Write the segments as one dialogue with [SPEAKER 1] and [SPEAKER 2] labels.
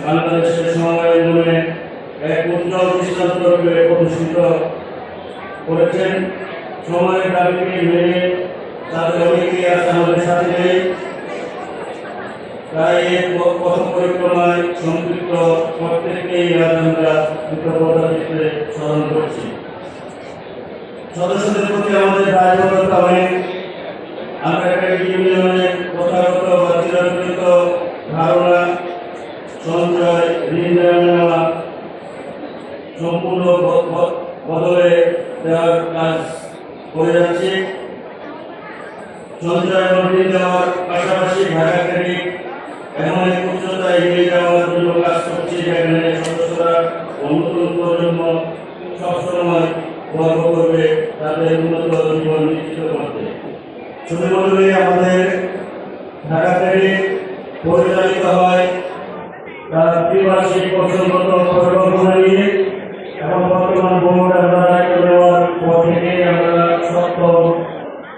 [SPEAKER 1] বাংলাদেশের সমবায় উন্নয়নে এক উজ্জ্বল দৃষ্টান্ত রূপে প্রতিষ্ঠিত করেছেন। সময়ের দাবিকে মেনে তাদের অনেকেই আজ আমাদের সাথে নেই, তাই এই পথ পরিক্রমায় সম্পৃক্ত প্রত্যেককেই আজ আমরা কৃতজ্ঞতা দিতে স্মরণ করছি। সদস্যদের প্রতি আমাদের দায়বদ্ধতা অনেক। আমরা ইউনিয়নের প্রথাগত বা চিরাচরিত ধারণা সঞ্চয় ঋণ নেওয়া সম্পূর্ণ বদলে দেওয়ার কাজ করে যাচ্ছে। সঞ্চয় এবং ঋণ দেওয়ার পাশাপাশি ঢাকা ক্রেডিট এমন এক উচ্চতায় এগিয়ে যাওয়ার জন্য কাজ করছে, যেখানে সদস্যরা নতুন প্রজন্ম সবসময় গর্ব করবে তাদের উন্নত জীবন নিশ্চিত করতে। শুধুমাত্রই আমাদের ঢাকা ক্রেডিট পরিচালিত হয় তার ত্রিবার্ষিক কৌশলগত পরিকল্পনা নিয়ে, এবং বর্তমান বোর্ডের দায়িত্ব নেওয়ার পর থেকে আমরা সপ্তম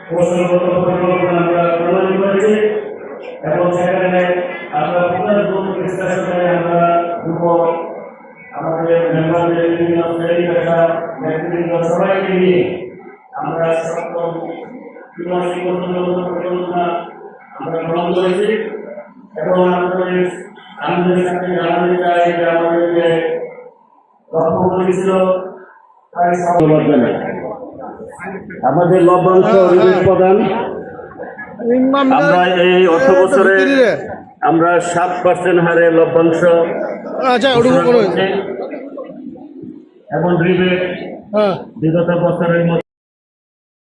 [SPEAKER 1] কৌশলগত পরিকল্পনা আমরা প্রণয়ন করেছি, এবং সেখানে আমরা বিশ্লেষণে আমরা আমাদের মেম্বারদের বিভিন্ন শ্রেণী পেশা ব্যক্তিবৃন্দ সবাইকে নিয়ে আমরা সপ্তম ত্রিবার্ষিক কৌশলগত পরিকল্পনা আমরা গ্রহণ করেছি। এবং আমাদের সাথে জানাতে চাই যে আমাদের যে লক্ষ্য করেছিল আমাদের লভ্যাংশ প্রদান, আমরা এই অর্থ বছরে আমরা 7% হারে লভ্যাংশ এবং রিবেট বিগত বছরের মধ্যে